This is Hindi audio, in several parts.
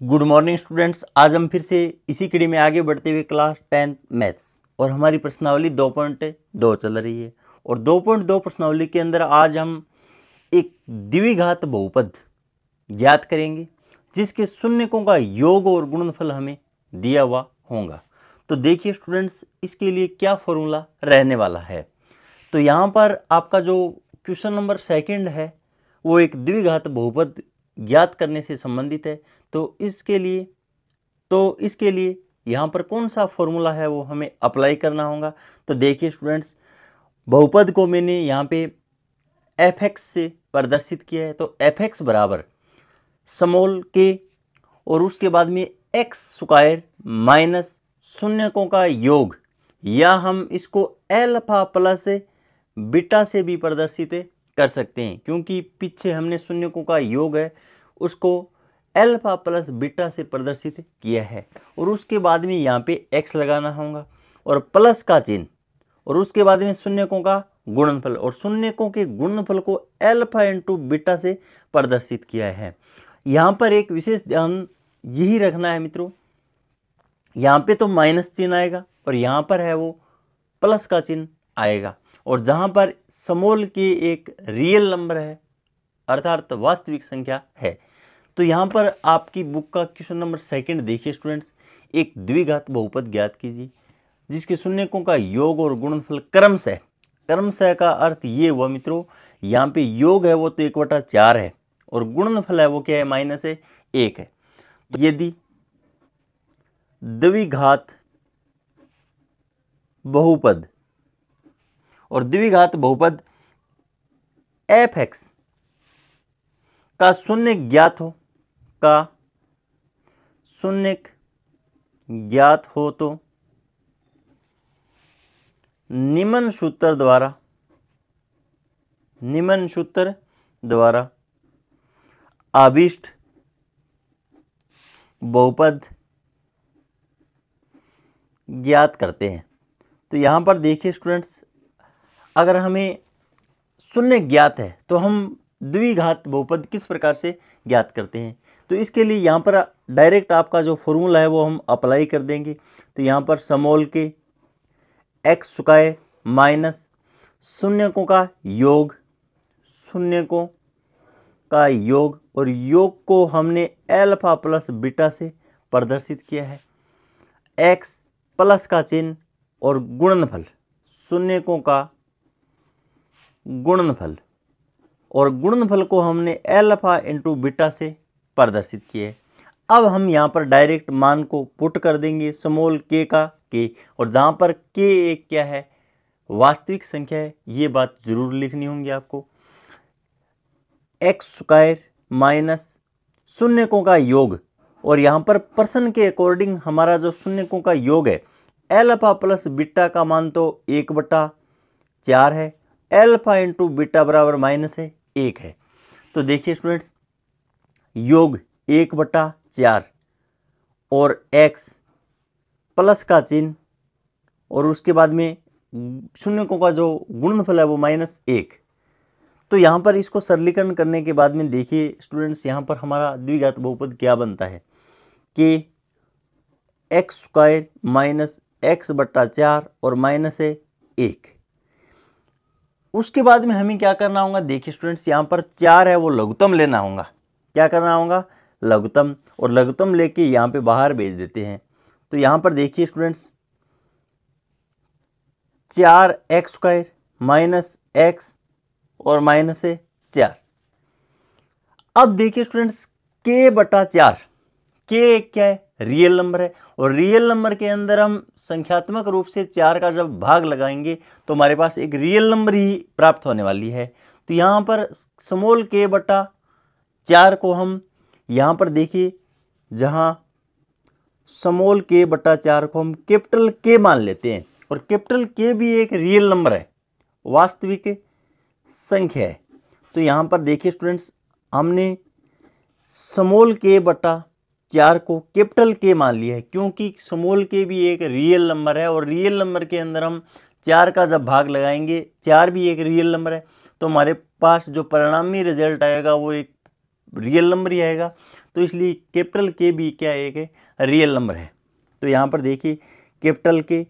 Good morning students. आज हम फिर से इसी कड़ी में आगे बढ़ते हुए क्लास 10th मैथ्स और हमारी प्रश्नावली 2.2 चल रही है। और 2.2 प्रश्नावली के अंदर आज हम एक द्विघात बहुपद ज्ञात करेंगे जिसके शून्यकों का योग और गुणनफल हमें दिया हुआ होगा। तो देखिए स्टूडेंट्स, इसके लिए क्या फॉर्मूला रहने वाला है। तो यहाँ पर आपका जो क्वेश्चन नंबर 2 है वो एक द्विघात बहुपद ज्ञात करने से संबंधित है। तो इसके लिए यहाँ पर कौन सा फॉर्मूला है वो हमें अप्लाई करना होगा। तो देखिए स्टूडेंट्स, बहुपद को मैंने यहाँ पे fx से प्रदर्शित किया है। तो fx बराबर स्मॉल के और उसके बाद में एक्स स्क्वायर माइनस शून्यकों का योग, या हम इसको अल्फा प्लस बीटा से भी प्रदर्शित कर सकते हैं, क्योंकि पीछे हमने शून्यकों का योग है उसको अल्फा प्लस बीटा से प्रदर्शित किया है। और उसके बाद में यहाँ पे x लगाना होगा और प्लस का चिन्ह, और उसके बाद में शून्यकों का गुणनफल, और शून्यकों के गुणनफल को अल्फा इंटू बीटा से प्रदर्शित किया है। यहाँ पर एक विशेष ध्यान यही रखना है मित्रों, यहाँ पे तो माइनस चिन्ह आएगा और यहाँ पर है वो प्लस का चिन्ह आएगा। और जहाँ पर स्मॉल के एक रियल नंबर है अर्थात वास्तविक संख्या है। तो यहाँ पर आपकी बुक का क्वेश्चन नंबर 2 देखिए स्टूडेंट्स, एक द्विघात बहुपद ज्ञात कीजिए जिसके शून्यकों का योग और गुणनफल क्रमशः का अर्थ ये हुआ मित्रों, यहाँ पे योग है वो तो 1/4 है और गुणनफल है वो क्या है, -1 है। यदि द्विघात बहुपद और द्विघात बहुपद fx का शून्य ज्ञात हो तो निम्न सूत्र द्वारा आविष्ट बहुपद ज्ञात करते हैं। तो यहाँ पर देखिए स्टूडेंट्स, अगर हमें शून्य ज्ञात है तो हम द्विघात बहुपद किस प्रकार से ज्ञात करते हैं। तो इसके लिए यहाँ पर डायरेक्ट आपका जो फॉर्मूला है वो हम अप्लाई कर देंगे। तो यहाँ पर स्मॉल के एक्स स्क्वायर माइनस शून्यकों का योग और योग को हमने अल्फा प्लस बीटा से प्रदर्शित किया है। एक्स प्लस का चिन्ह और गुणनफल, शून्यकों का गुणनफल, और गुणनफल को हमने अल्फा इंटू बीटा से प्रदर्शित किया है। अब हम यहाँ पर डायरेक्ट मान को पुट कर देंगे स्मॉल के का के, और जहाँ पर के एक क्या है, वास्तविक संख्या है, ये बात जरूर लिखनी होगी आपको। एक्स स्क्वायर माइनस शून्यकों का योग, और यहाँ पर पर्सन के अकॉर्डिंग हमारा जो शून्यकों का योग है अल्फा प्लस बीटा का मान तो 1/4 है, अल्फा इंटू बीटा बराबर -1 है। तो देखिए स्टूडेंट्स, योग 1/4 और x प्लस का चिन्ह और उसके बाद में शून्यकों का जो गुणनफल है वो -1। तो यहाँ पर इसको सरलीकरण करने के बाद में देखिए स्टूडेंट्स, यहाँ पर हमारा द्विघात बहुपद क्या बनता है कि एक्स स्क्वायर माइनस x/4 और -1। उसके बाद में हमें क्या करना होगा, देखिए स्टूडेंट्स, यहाँ पर 4 है वो लघुत्तम लेना होगा। क्या करना होगा, लघुत्तम, और लघुत्तम लेके यहाँ पे बाहर भेज देते हैं। तो यहाँ पर देखिए स्टूडेंट्स, 4x² माइनस x और -4। अब देखिए स्टूडेंट्स, k/4, k क्या है, रियल नंबर है, और रियल नंबर के अंदर हम संख्यात्मक रूप से 4 का जब भाग लगाएंगे तो हमारे पास एक रियल नंबर ही प्राप्त होने वाली है। तो यहाँ पर स्मॉल k/4 को हम यहाँ पर देखिए, जहाँ स्मॉल k/4 को हम कैपिटल K मान लेते हैं, और कैपिटल K भी एक रियल नंबर है, वास्तविक संख्या है। तो यहाँ पर देखिए स्टूडेंट्स, हमने स्मॉल k/4 को कैपिटल K मान लिया है, क्योंकि स्मॉल k भी एक रियल नंबर है, और रियल नंबर के अंदर हम 4 का जब भाग लगाएंगे, 4 भी एक रियल नंबर है, तो हमारे पास जो परिणामी रिजल्ट आएगा वो एक रियल नंबर ही आएगा। तो इसलिए कैपिटल के भी क्या एक रियल नंबर है। तो यहाँ पर देखिए कैपिटल के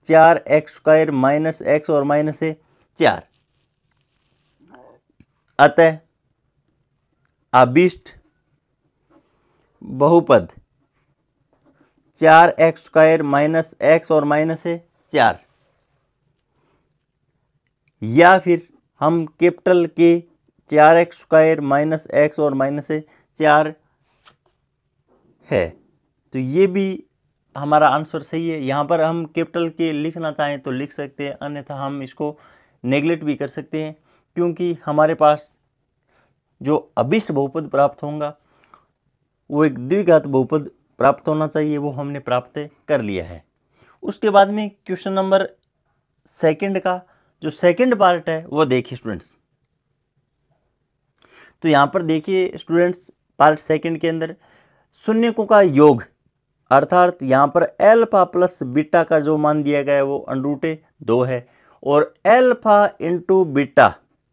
4x² माइनस x और माइनस है 4, अतः अभिष्ट बहुपद 4x² माइनस x और माइनस है 4, या फिर हम कैपिटल के 4x² माइनस x और माइनस है 4 है, तो ये भी हमारा आंसर सही है। यहाँ पर हम कैपिटल के लिखना चाहें तो लिख सकते हैं, अन्यथा हम इसको नेगलेक्ट भी कर सकते हैं, क्योंकि हमारे पास जो अभिष्ट बहुपद प्राप्त होगा वो एक द्विघात बहुपद प्राप्त होना चाहिए, वो हमने प्राप्त कर लिया है। उसके बाद में क्वेश्चन नंबर सेकंड का जो सेकंड पार्ट है वो देखिए स्टूडेंट्स। तो यहाँ पर देखिए स्टूडेंट्स पार्ट सेकंड के अंदर शून्यकों का योग, अर्थात यहाँ पर अल्फा प्लस बीटा का जो मान दिया गया है वो √2 है, और अल्फा इंटू बीटा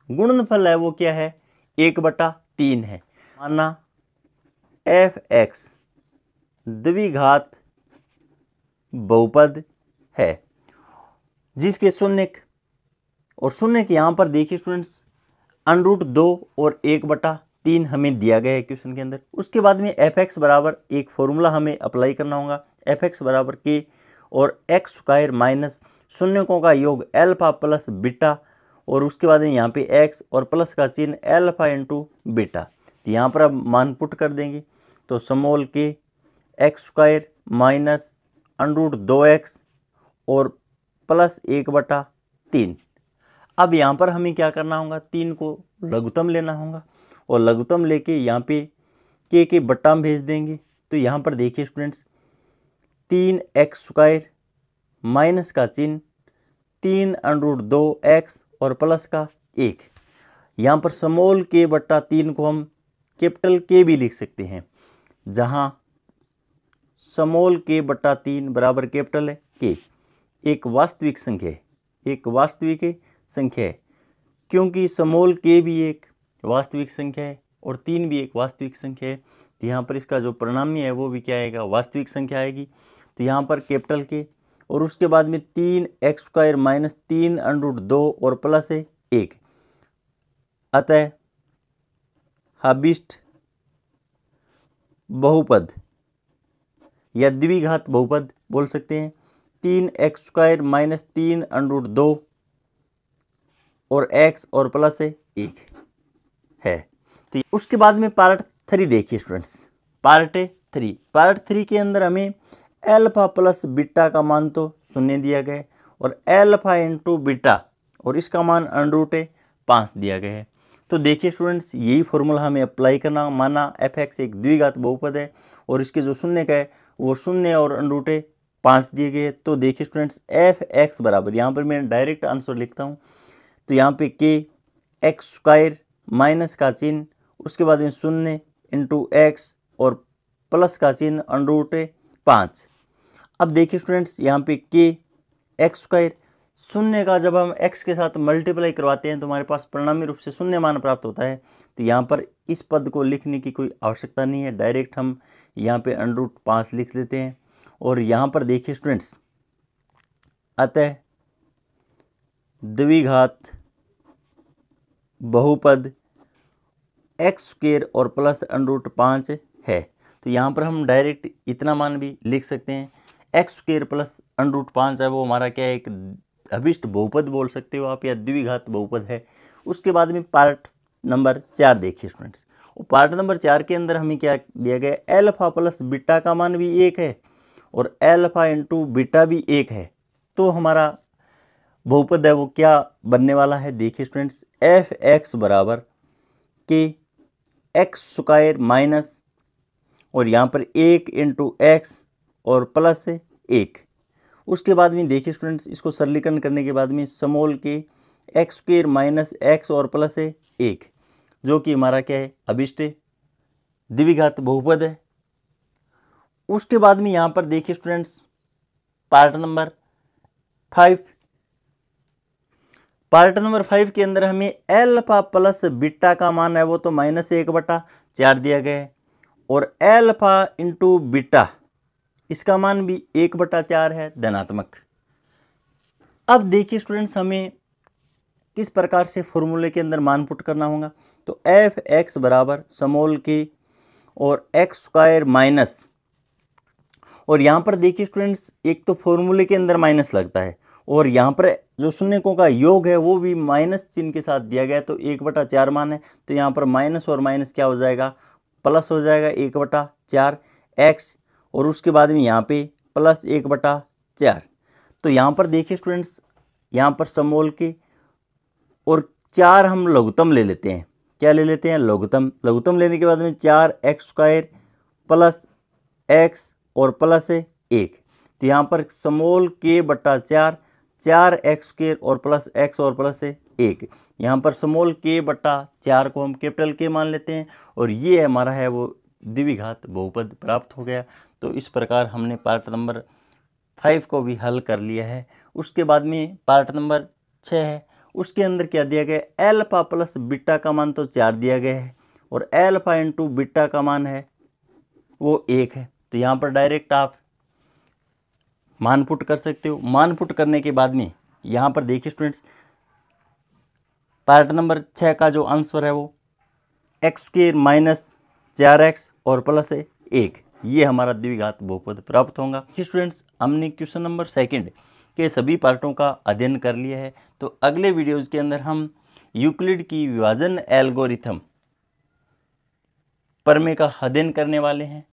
गुणनफल है वो क्या है 1/3 है। माना f(x) द्विघात बहुपद है जिसके शून्यक, और शून्यक यहाँ पर देखिए स्टूडेंट्स √2 और 1/3 हमें दिया गया है क्वेश्चन के अंदर। उसके बाद में f(x) बराबर एक फॉर्मूला हमें अप्लाई करना होगा, f(x) बराबर k और x² माइनस शून्यकों का योग अल्फा प्लस बीटा, और उसके बाद में यहाँ पे x और प्लस का चिन्ह अल्फा इंटू बीटा। तो यहाँ पर अब मान पुट कर देंगे, तो small k x² minus √2x और प्लस 1/3। अब यहाँ पर हमें क्या करना होगा, 3 को लघुत्तम लेना होगा, और लघुत्तम लेके यहाँ पे के बट्टा में भेज देंगे। तो यहाँ पर देखिए स्टूडेंट्स 3x² माइनस का चिन्ह 3√2x और प्लस का 1। यहाँ पर स्मॉल k/3 को हम कैपिटल के भी लिख सकते हैं, जहाँ स्मॉल k/3 बराबर कैपिटल के एक वास्तविक संख्या है, एक वास्तविक संख्या है, क्योंकि स्मॉल के भी एक वास्तविक संख्या है और 3 भी एक वास्तविक संख्या है। तो यहाँ पर इसका जो परिणामी है वो भी क्या आएगा, वास्तविक संख्या आएगी। तो यहाँ पर कैपिटल के और उसके बाद में 3x² माइनस 3√2 और प्लस 1, अतः अभिष्ट बहुपद या द्विघात बहुपद बोल सकते हैं 3x² माइनस 3√2 और x और प्लस 1 है। तो उसके बाद में पार्ट 3 देखिए स्टूडेंट्स। पार्ट 3 के अंदर हमें अल्फा प्लस बीटा का मान तो 0 दिया गया है, और अल्फा इंटू बीटा और इसका मान √5 दिया गया है। तो देखिए स्टूडेंट्स यही फॉर्मूला हमें अप्लाई करना। माना f(x) एक द्विघात बहुपद है और इसके जो शून्यक है वो 0 और √5 दिए गए। तो देखिए स्टूडेंट्स f(x) बराबर, यहाँ पर मैं डायरेक्ट आंसर लिखता हूँ, तो यहाँ पे k x² माइनस का चिन्ह, उसके बाद में 0 इंटू x और प्लस का चिन्ह √5। अब देखिए स्टूडेंट्स यहाँ पे k x² शून्य का जब हम x के साथ मल्टीप्लाई करवाते हैं तो हमारे पास परिणामी रूप से 0 मान प्राप्त होता है। तो यहाँ पर इस पद को लिखने की कोई आवश्यकता नहीं है, डायरेक्ट हम यहाँ पे √5 लिख देते हैं। और यहाँ पर देखिए स्टूडेंट्स अतः द्विघात बहुपद x² और प्लस √5 है। तो यहाँ पर हम डायरेक्ट इतना मान भी लिख सकते हैं, x² प्लस √5 है वो हमारा क्या है, एक अभिष्ट बहुपद बोल सकते हो आप, या द्विघात बहुपद है। उसके बाद में पार्ट नंबर 4 देखिए स्टूडेंट्स। और पार्ट नंबर 4 के अंदर हमें क्या दिया गया, अल्फा प्लस बीटा का मान भी 1 है और अल्फा इंटू बीटा भी 1 है। तो हमारा बहुपद है वो क्या बनने वाला है, देखिए स्टूडेंट्स f(x) बराबर के x² माइनस और यहाँ पर 1 इंटू x और प्लस 1। उसके बाद में देखिए स्टूडेंट्स इसको सरलीकरण करने के बाद में स्मॉल के x² माइनस x और प्लस 1, जो कि हमारा क्या है, अभिष्ट द्विघात बहुपद है। उसके बाद में यहाँ पर देखिए students part number 5। Part number 5 के अंदर हमें अल्फा प्लस बीटा का मान है वो तो -1/4 दिया गया है, और एल्फा इंटू बीटा इसका मान भी 1/4 है धनात्मक। अब देखिए स्टूडेंट्स, हमें किस प्रकार से फॉर्मूले के अंदर मान पुट करना होगा। तो एफ एक्स बराबर स्मॉल के और एक्स स्क्वायर माइनस, और यहाँ पर देखिए स्टूडेंट्स, एक तो फॉर्मूले के अंदर माइनस लगता है और यहाँ पर जो शून्यकों का योग है वो भी माइनस चिन्ह के साथ दिया गया है। तो 1/4 मान है, तो यहाँ पर माइनस और माइनस क्या हो जाएगा, प्लस हो जाएगा 1/4 एक्स, और उसके बाद में यहाँ पे प्लस 1/4। तो यहाँ पर देखिए स्टूडेंट्स, यहाँ पर समोल के और 4 हम लघुत्तम ले लेते हैं। क्या ले लेते हैं, लघुत्तम। लघुत्तम लेने के बाद में 4x² प्लस एक्स और प्लस है 1। तो यहाँ पर स्मॉल k/4 4x² और प्लस एक्स और प्लस है 1। यहाँ पर स्मॉल k/4 को हम कैपिटल K मान लेते हैं और ये हमारा है वो द्विघात बहुपद प्राप्त हो गया। तो इस प्रकार हमने पार्ट नंबर 5 को भी हल कर लिया है। उसके बाद में पार्ट नंबर 6 है, उसके अंदर क्या दिया गया है, एल्फा प्लस बीटा का मान तो 4 दिया गया है और एल्फा इंटू बीटा का मान है वो 1 है। तो यहाँ पर डायरेक्ट आप मान पुट कर सकते हो। मान पुट करने के बाद में यहाँ पर देखिए स्टूडेंट्स, पार्ट नंबर 6 का जो आंसर है वो x² माइनस 4x और प्लस है 1, ये हमारा द्विघात बहुपद प्राप्त होगा। स्टूडेंट्स, हमने क्वेश्चन नंबर 2 के सभी पार्टों का अध्ययन कर लिया है। तो अगले वीडियोज़ के अंदर हम यूक्लिड की विभाजन एल्गोरिथम प्रमेय का अध्ययन करने वाले हैं।